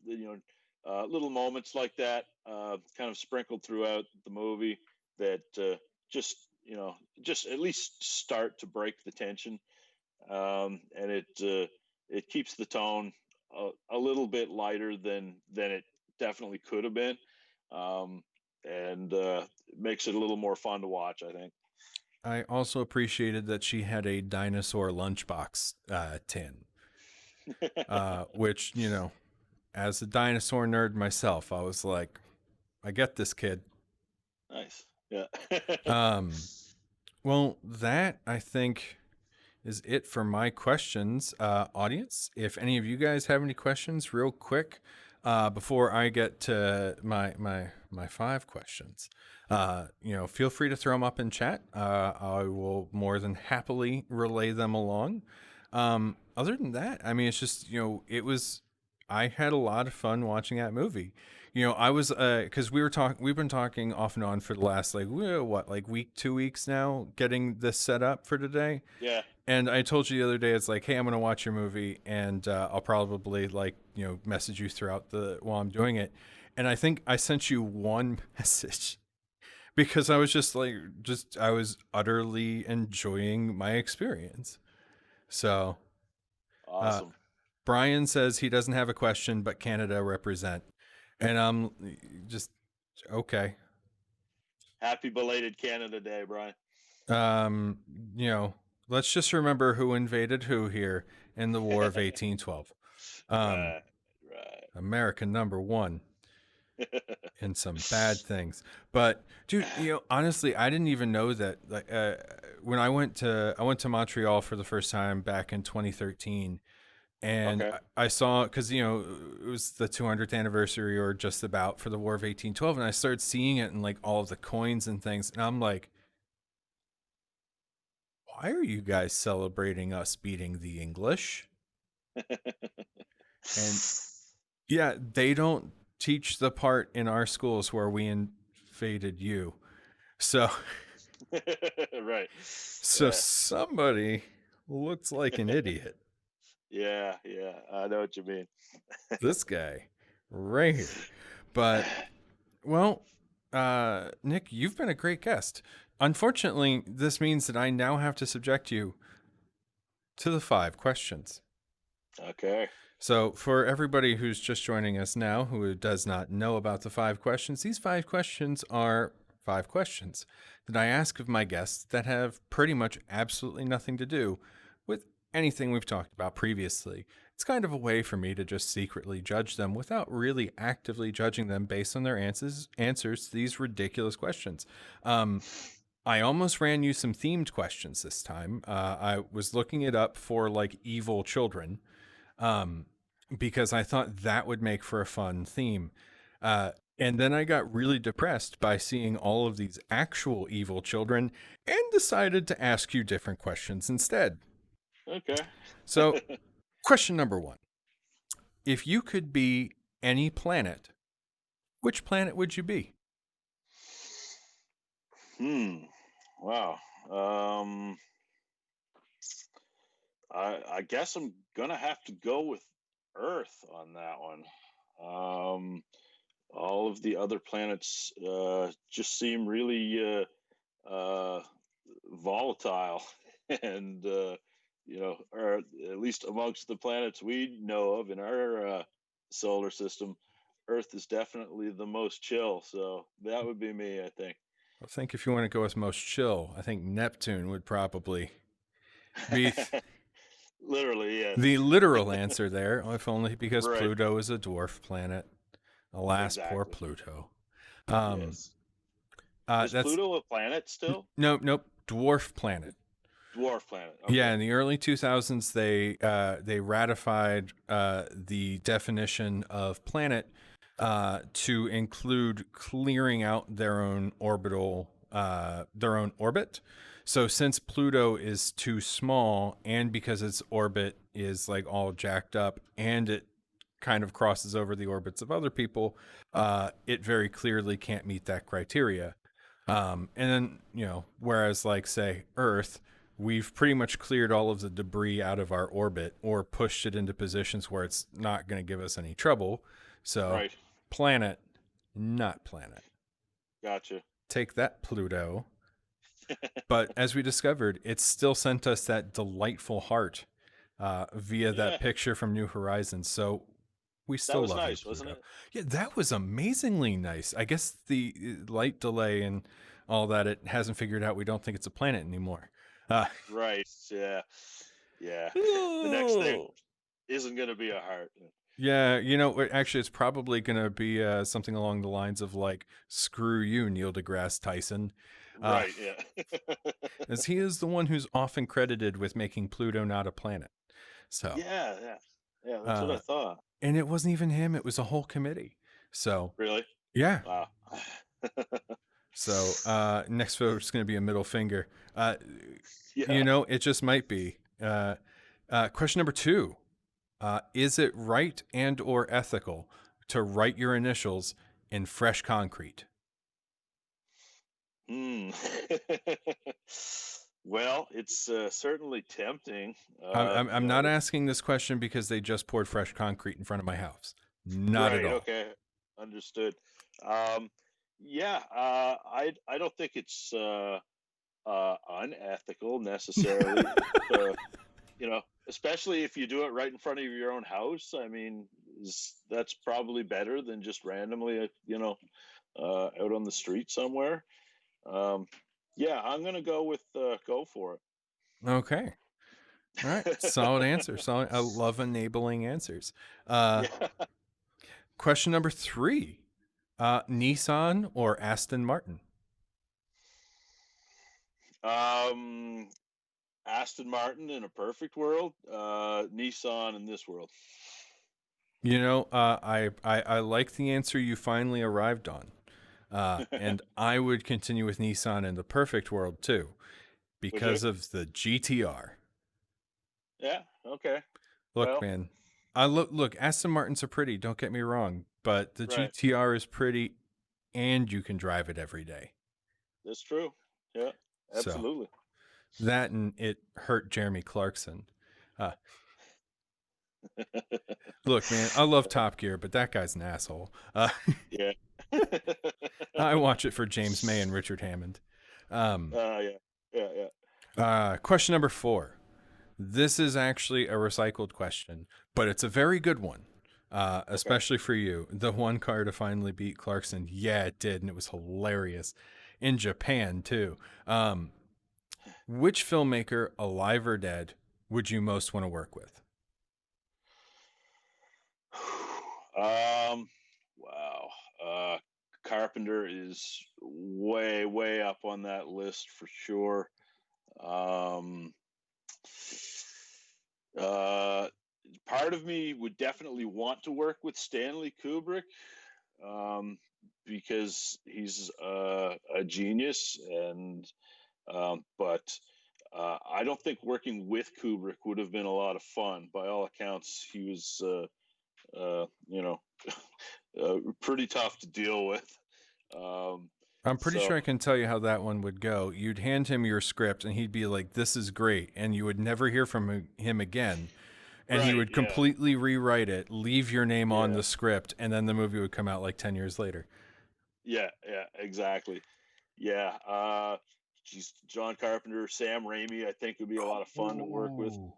little moments like that, kind of sprinkled throughout the movie, that just just at least start to break the tension, and it keeps the tone a little bit lighter than it definitely could have been, and makes it a little more fun to watch, I think. I also appreciated that she had a dinosaur lunchbox tin, which, as a dinosaur nerd myself, I was like, I get this, kid. Nice. Yeah. Well, that I think is it for my questions. Audience, if any of you guys have any questions, real quick, before I get to my 5 questions, feel free to throw them up in chat. I will more than happily relay them along. Other than that, I mean, it's just it was. I had a lot of fun watching that movie. I was because we've been talking off and on for the last like week 2 weeks now, getting this set up for today. Yeah. And I told you the other day, it's like, hey, I'm gonna watch your movie, and I'll probably message you throughout the while I'm doing it. And I think I sent you one message because I was I was utterly enjoying my experience. So, uh, Awesome. Brian says he doesn't have a question, but Canada represent, and I'm just okay. Happy belated Canada Day, Brian. Um, you know, let's just remember who invaded who here in the War of 1812. Right. America number one in some bad things. But dude, honestly, I didn't even know that. Like, when I went to Montreal for the first time back in 2013, and Okay. I saw, because it was the 200th anniversary or just about for the War of 1812, and I started seeing it in like all of the coins and things, and I'm like, why are you guys celebrating us beating the English? And yeah, they don't teach the part in our schools where we invaded you. So Right. so Yeah. somebody looks like an idiot. Yeah. Yeah. I know what you mean. This guy right here. But well, Nick, you've been a great guest. Unfortunately, this means that I now have to subject you to the 5 questions. Okay. So, for everybody who's just joining us now who does not know about the 5 questions, these 5 questions are 5 questions that I ask of my guests that have pretty much absolutely nothing to do with anything we've talked about previously. It's kind of a way for me to just secretly judge them without really actively judging them based on their answers to these ridiculous questions. I almost ran you some themed questions this time. I was looking it up for like evil children, um, because I thought that would make for a fun theme. And then I got really depressed by seeing all of these actual evil children and decided to ask you different questions instead. Okay. So, question number 1: if you could be any planet, which planet would you be? Hmm. Wow. I guess I'm gonna have to go with Earth on that one. All of the other planets just seem really volatile, and or at least amongst the planets we know of in our solar system, Earth is definitely the most chill. So that would be me, I think. I think if you want to go with most chill, I think Neptune would probably be Literally, yes. the literal answer there, if only because Right. Pluto is a dwarf planet. Alas, poor Exactly. Pluto. Um, Yes. Is that's Pluto a planet still? nope, dwarf planet. Dwarf planet. Yeah, Okay. in the early 2000s, they ratified the definition of planet to include clearing out their own orbit. So since Pluto is too small, and because its orbit is like all jacked up, and it kind of crosses over the orbits of other people, it very clearly can't meet that criteria. And then, whereas like say Earth, we've pretty much cleared all of the debris out of our orbit or pushed it into positions where it's not going to give us any trouble. So, Right. planet, not planet. Gotcha. Take that, Pluto. But as we discovered, it still sent us that delightful heart via Yeah. that picture from New Horizons. So we That still was love you, nice, wasn't Pluto. it? Yeah, that was amazingly nice. I guess the light delay and all that, it hasn't figured out we don't think it's a planet anymore. Right. Yeah. Yeah. The next thing Ooh. isn't going to be a heart. Yeah, actually, it's probably going to be something along the lines of like, screw you, Neil deGrasse Tyson. Uh, Right. Yeah. as he is the one who's often credited with making Pluto not a planet. So, Yeah. Yeah. Yeah. That's what I uh, thought. and it wasn't even him, it was a whole committee. So, Really? yeah. Wow. So, next vote is going to be a middle finger. Uh, Yeah. it just might be. Question number 2. Is it right and or ethical to write your initials in fresh concrete? Hmm. Well, it's certainly tempting. I'm not asking this question because they just poured fresh concrete in front of my house. Not at Right. all. Okay. Understood. Um, yeah. I don't think it's unethical necessarily. Especially if you do it right in front of your own house. I mean, that's probably better than just randomly, out on the street somewhere. Um, yeah, I'm gonna go with go for Okay. All right. it. Solid answer. Solid. I love enabling answers. Uh, Yeah. question number 3. Nissan or Aston Martin? Um, Aston Martin in a perfect world. Nissan in this world. I like the answer you finally arrived on. And I would continue with Nissan in the perfect world too, Would you? because of the GTR. Yeah. Okay. Look, Well, man, look. Aston Martins are pretty. Don't get me wrong, but the right. GTR is pretty, and you can drive it every day. That's true. Yeah. So Absolutely. that and it hurt Jeremy Clarkson. Uh, look, man, I love Top Gear, but that guy's an asshole. Yeah. I watch it for James May and Richard Hammond. Yeah. Yeah. Yeah. Question number 4. This is actually a recycled question, but it's a very good one, Okay. especially for you. The one car to finally beat Clarkson. Yeah, it did, and it was hilarious. In Japan, too. Which filmmaker, alive or dead, would you most want to work with? Wow. Carpenter is way, way up on that list for sure. Um, uh, Part of me would definitely want to work with Stanley Kubrick, um, because he's a genius, but I don't think working with Kubrick would have been a lot of fun. By all accounts, he was, uh, you know, pretty tough to deal with. Um, I'm pretty so sure I can tell you how that one would go. You'd hand him your script, and he'd be like, "This is great," and you would never hear from him again. And he right, would yeah, completely rewrite it, leave your name on yeah, the script, and then the movie would come out like 10 years later. yeah, yeah, exactly. Yeah, geez, John Carpenter, Sam Raimi, I think would be a lot of fun to work with. Ooh,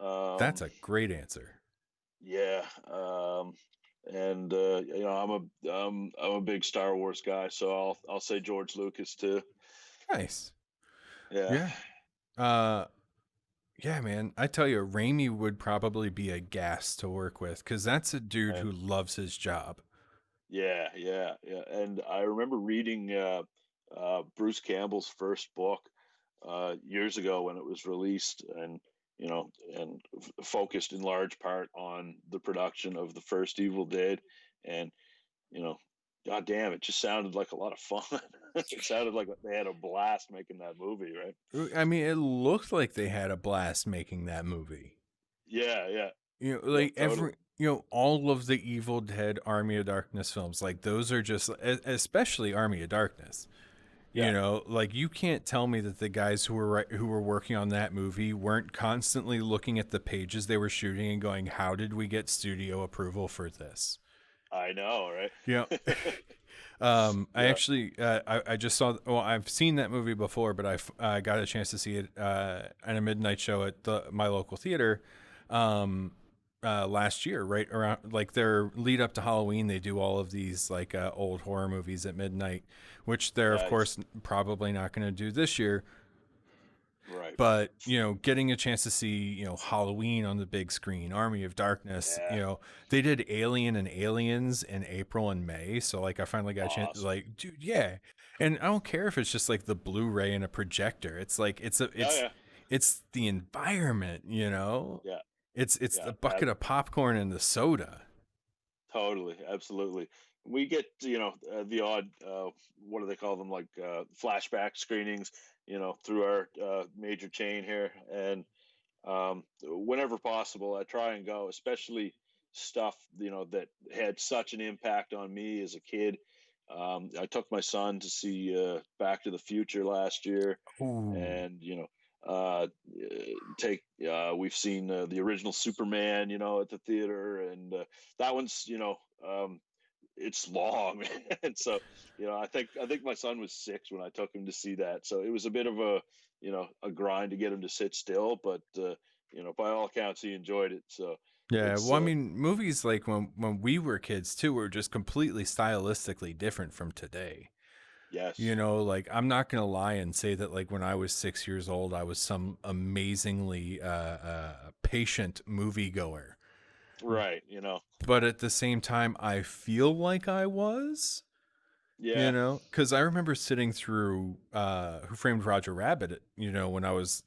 Um, that's a great answer. yeah, and I'm a big Star Wars guy, so I'll say George Lucas too. Nice. Yeah, Yeah. Uh, yeah, man. I tell you, Raimi would probably be a gas to work with because that's a dude right. who loves his job. Yeah, yeah, yeah. And I remember reading Bruce Campbell's first book years ago when it was released, and focused in large part on the production of the first Evil Dead, and you know, god damn, it just sounded like a lot of fun. It sounded like they had a blast making that movie, right? I mean, it looked like they had a blast making that movie. Yeah, yeah, You know, yeah, like totally. all of the Evil Dead Army of Darkness films, like those are just, especially Army of Darkness. Yeah, Like you can't tell me that the guys who were working on that movie weren't constantly looking at the pages they were shooting and going, "How did we get studio approval for this?" I know, You right? I Yeah, actually, I just saw. Well, I've seen that movie before, but I got a chance to see it at a midnight show at my local theater um, last year, right around like their lead up to Halloween. They do all of these like old horror movies at midnight, which they're of nice. course probably not going to do this year. Right. But getting a chance to see Halloween on the big screen, Army of Darkness, Yeah, they did Alien and Aliens in April and May, so like I finally got a chance, awesome. like, dude, yeah. And I don't care if it's just like the Blu-ray and a projector. It's like Oh yeah, it's the environment, yeah, it's yeah. the bucket of popcorn and the soda. Totally, absolutely. We get the odd what do they call them, like flashback screenings, through our major chain here, and whenever possible, I try and go, especially stuff that had such an impact on me as a kid. I took my son to see Back to the Future last year, Ooh. and uh, take we've seen the original Superman, at the theater, and that one's it's long, and so I think my son was 6 when I took him to see that, so it was a bit of a grind to get him to sit still, but by all accounts he enjoyed it. So Yeah, it's well, I mean, movies like when we were kids too were just completely stylistically different from today. yes, Like I'm not gonna lie and say that like when I was 6 years old, I was some amazingly patient moviegoer. right, But at the same time, I feel like I was, yeah, because I remember sitting through Who Framed Roger Rabbit, when I was,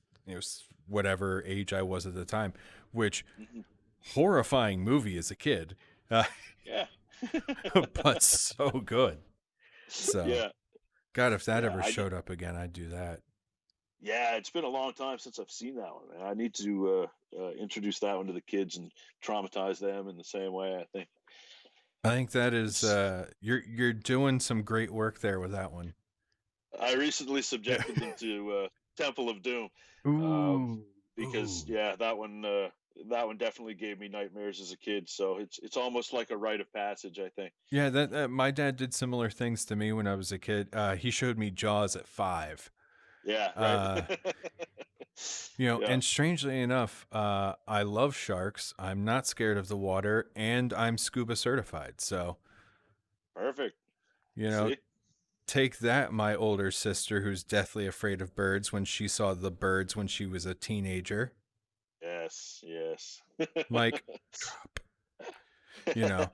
whatever age I was at the time, which hmm, horrifying movie as a kid, uh, yeah, but so good. So, yeah, God, if that yeah. ever showed up again, I'd do that. Yeah, it's been a long time since I've seen that one, man. I need to introduce that one to the kids and traumatize them in the same way, I think. I think that is It's, you're doing some great work there with that one. I recently subjected them to Temple of Doom, uh, Ooh, because ooh. yeah, that one definitely gave me nightmares as a kid. So it's almost like a rite of passage, I think. Yeah, that my dad did similar things to me when I was a kid. He showed me Jaws at 5. Yeah, right. Uh, Yeah, and strangely enough, I love sharks. I'm not scared of the water, and I'm scuba certified. So, perfect. you know, See, take that, my older sister, who's deathly afraid of birds when she saw the birds when she was a teenager. yes, yes. Mic drop. You know,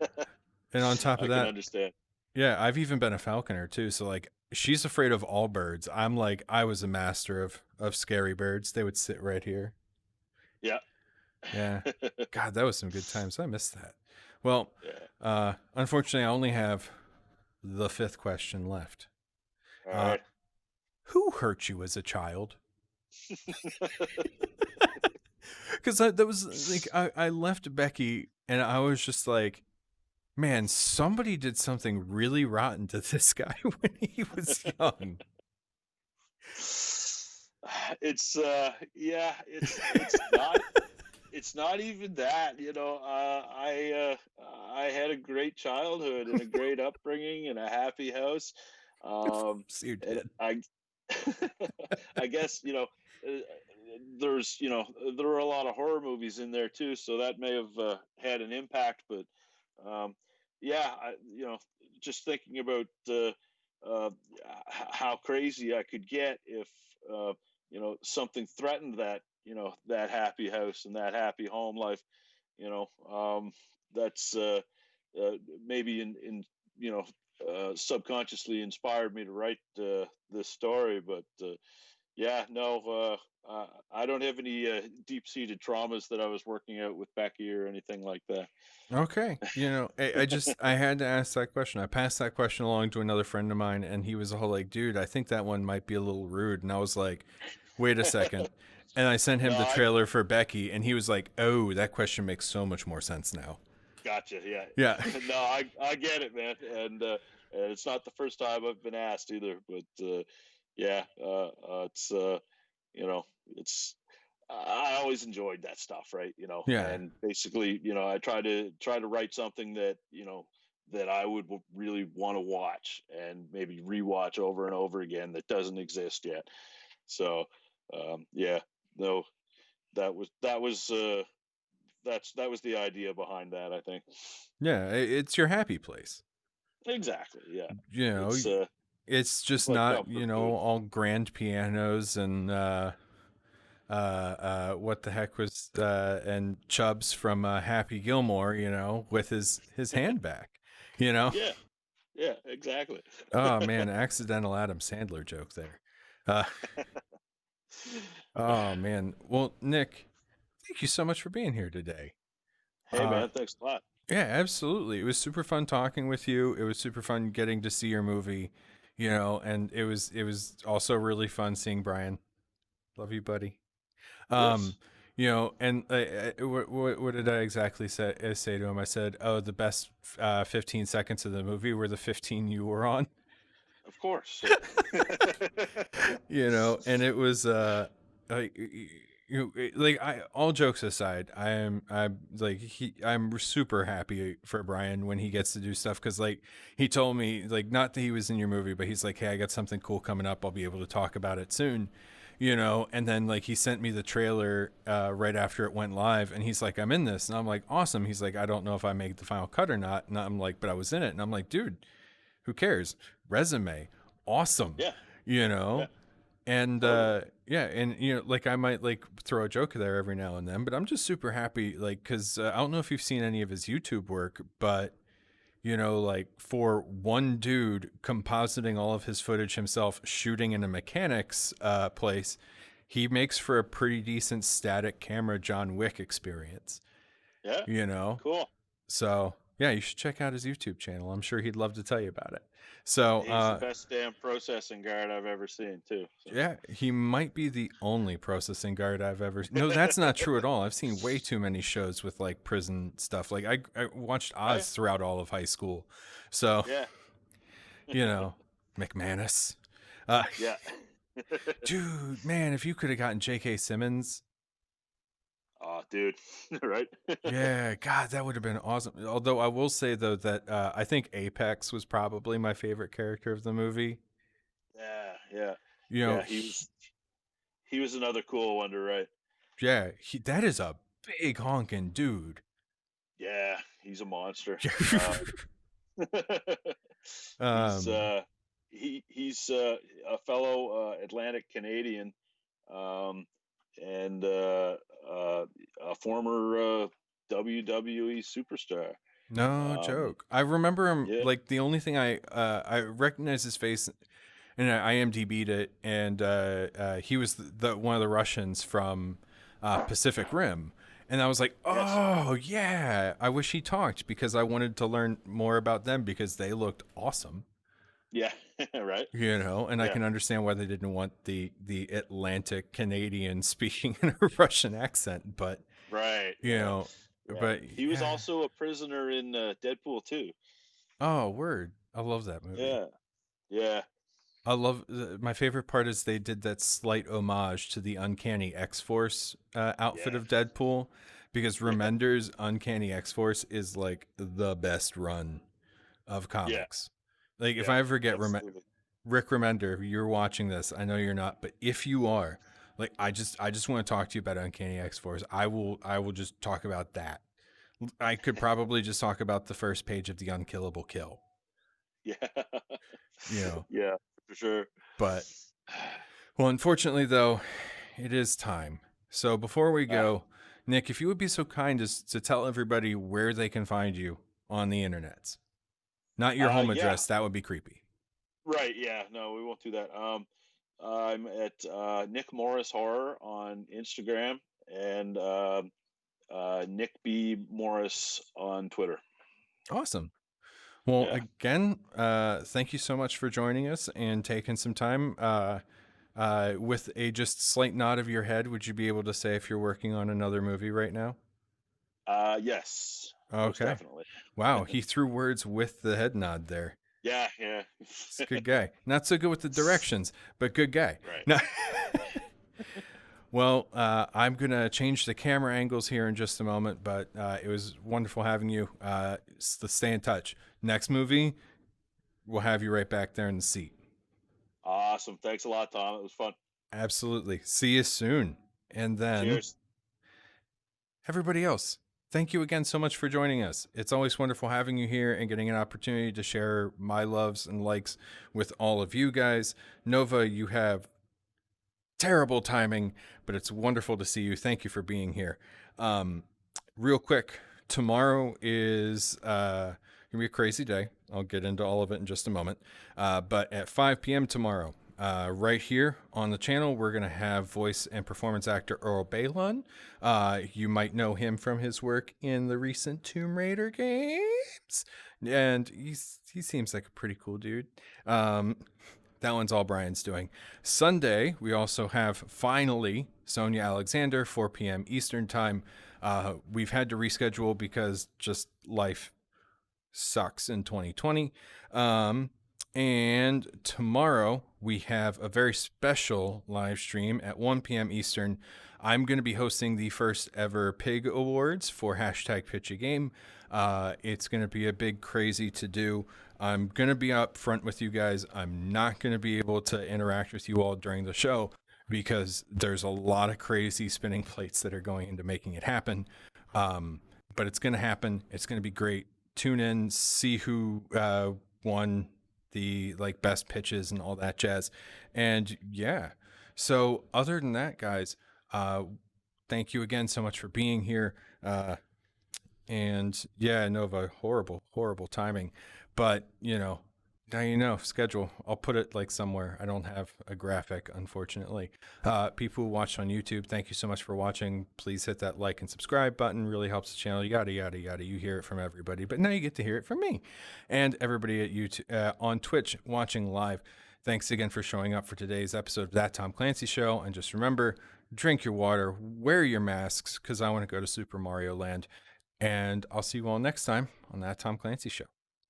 and on top of I can that, understand. yeah, I've even been a falconer too. So like, she's afraid of all birds. I'm like, I was a master of scary birds. They would sit right here. Yeah. Yeah. God, that was some good times. I missed that. Well, Yeah. unfortunately, I only have the fifth question left. All Uh, right. who hurt you as a child? Because that was like, I left Becky and I was just like, man, somebody did something really rotten to this guy when he was young. It's yeah, it's not even that, I had a great childhood and a great upbringing and a happy house. Of Um course you and did. I guess, uh, there's, there were a lot of horror movies in there too, so that may have had an impact, but um yeah, just thinking about uh, how crazy I could get if uh, something threatened that happy house and that happy home life. You know, that's uh, maybe in subconsciously inspired me to write this story. But yeah, no, I don't have any deep-seated traumas that I was working out with Becky or anything like that. Okay. I had to ask that question. I passed that question along to another friend of mine, and he was all like, dude, I think that one might be a little rude. And I was like, wait a second. And I sent No, him the trailer for Becky, and he was like, oh, that question makes so much more sense now. Gotcha. Yeah. Yeah. No, I get it, man, and it's not the first time I've been asked either. But yeah, it's you know, it's I always enjoyed that stuff, right? Yeah. And basically, I try to write something that that I would really want to watch and maybe rewatch over and over again that doesn't exist yet. So, yeah, no, that was the idea behind that, I think. Yeah. It's your happy place. Exactly. Yeah. You know, It's it's it's just like not, comfort food. all grand pianos and what the heck was and Chubbs from Happy Gilmore, with his hand back, you know. Yeah. Yeah. Exactly. Oh man, accidental Adam Sandler joke there. Uh, oh man. Well, Nick, thank you so much for being here today. Hey, Uh, man. Thanks a lot. yeah, absolutely. It was super fun talking with you. It was super fun getting to see your movie, and it was also really fun seeing Brian. Love you, buddy. Um, Yes. and what did I exactly say to him? I said, "Oh, the best 15 seconds of the movie were the 15 you were on." Of course. Yeah. And it was like like I all jokes aside, I'm like I'm super happy for Brian when he gets to do stuff because like he told me like not that he was in your movie, but he's like, hey, I got something cool coming up. I'll be able to talk about it soon. And then like he sent me the trailer right after it went live, and he's like, I'm in this, and I'm like, awesome. He's like, I don't know if I make the final cut or not, and I'm like, but I was in it, and I'm like, dude, who cares? Resume, awesome, Yeah. you Yeah. know. And Totally. yeah, and like I might like throw a joke there every now and then, but I'm just super happy, like, because I don't know if you've seen any of his YouTube work, but like for one dude compositing all of his footage himself, shooting in a mechanics place, he makes for a pretty decent static camera John Wick experience. Yeah. You know, Cool. so yeah, you should check out his YouTube channel. I'm sure he'd love to tell you about it. So He's the best damn processing guard I've ever seen, too. So. yeah, he might be the only processing guard I've ever. No, that's not true at all. I've seen way too many shows with like prison stuff. Like I watched Oh, yeah. Oz throughout all of high school. So, Yeah. you know, McManus. Uh, Yeah. dude, man, if you could have gotten J.K. Simmons, Oh, dude. Right? yeah, God, that would have been awesome. Although I will say though that I think Apex was probably my favorite character of the movie. Yeah. Yeah. You know, Yeah. He was another cool one to write. yeah, that is a big honking dude. Yeah. He's a monster. Uh, he's um, he's a fellow Atlantic Canadian, um, and a former WWE superstar. No Um, joke. I remember him yeah. like the only thing I recognize his face, and I IMDb'd it, and he was the one of the Russians from Pacific Rim, and I was like, Yes. oh yeah. I wish he talked because I wanted to learn more about them because they looked awesome. Yeah. Right. And I Yeah. can understand why they didn't want the Atlantic Canadian speaking in a Russian accent, but Right. you Yeah. know, Yeah. but He was yeah. also a prisoner in Deadpool too. Oh, word! I love that movie. Yeah. Yeah. I love my favorite part is they did that slight homage to the Uncanny X Force outfit Yeah. of Deadpool because Yeah. Remender's Uncanny X Force is like the best run of Yeah. comics. Like if Yeah. I ever get Absolutely. Rick Remender, if you're watching this, I know you're not, but if you are, like I just want to talk to you about Uncanny X Force. I will just talk about that. I could probably just talk about the first page of the Unkillable Kill. Yeah. You know, Yeah. For sure. but well, unfortunately, though, it is time. So before we Ah, go, Nick, if you would be so kind as to tell everybody where they can find you on the internets, not your home yeah. address, that would be creepy. Right. Yeah. No, we won't do that. I'm at Nick Morris Horror on Instagram and Nick B Morris on Twitter. Awesome. Well, Yeah. again, thank you so much for joining us and taking some time. With a just slight nod of your head, would you be able to say if you're working on another movie right now? Yes, most Okay. definitely. Wow, he threw words with the head nod there. Yeah, yeah. He's a good guy. Not so good with the directions, but good guy. Right. No. Well, I'm going to change the camera angles here in just a moment, but it was wonderful having you. Stay in touch. Next movie, we'll have you right back there in the seat. Awesome. Thanks a lot, Tom. It was fun. Absolutely. See you soon. And then, Cheers. everybody else, thank you again so much for joining us. It's always wonderful having you here and getting an opportunity to share my loves and likes with all of you guys. Nova, you have terrible timing, but it's wonderful to see you. Thank you for being here. Real quick, tomorrow is gonna be a crazy day. I'll get into all of it in just a moment. But at 5 p.m. tomorrow, right here on the channel, we're gonna have voice and performance actor Earl Balon. You might know him from his work in the recent Tomb Raider games, and he seems like a pretty cool dude. That one's all Brian's doing. Sunday, we also have finally Sonia Alexander, 4 p.m. Eastern Time. We've had to reschedule because just life sucks in 2020. And tomorrow, we have a very special live stream at 1 p.m. Eastern. I'm going to be hosting the first ever Pig Awards for hashtag Pitch a Game. It's going to be a big crazy to do. I'm going to be up front with you guys. I'm not going to be able to interact with you all during the show because there's a lot of crazy spinning plates that are going into making it happen. But it's going to happen. It's going to be great. Tune in, see who won the best pitches and all that jazz. And yeah. So other than that, guys, thank you again so much for being here. And yeah, Nova, horrible timing. But, now you know, schedule. I'll put it somewhere. I don't have a graphic, unfortunately. People who watch on YouTube, thank you so much for watching. Please hit that like and subscribe button. Really helps the channel. Yada, yada, yada. You hear it from everybody. But now you get to hear it from me. And everybody at YouTube, on Twitch watching live, thanks again for showing up for today's episode of That Tom Clancy Show. And just remember, drink your water, wear your masks, because I want to go to Super Mario Land. And I'll see you all next time on That Tom Clancy Show.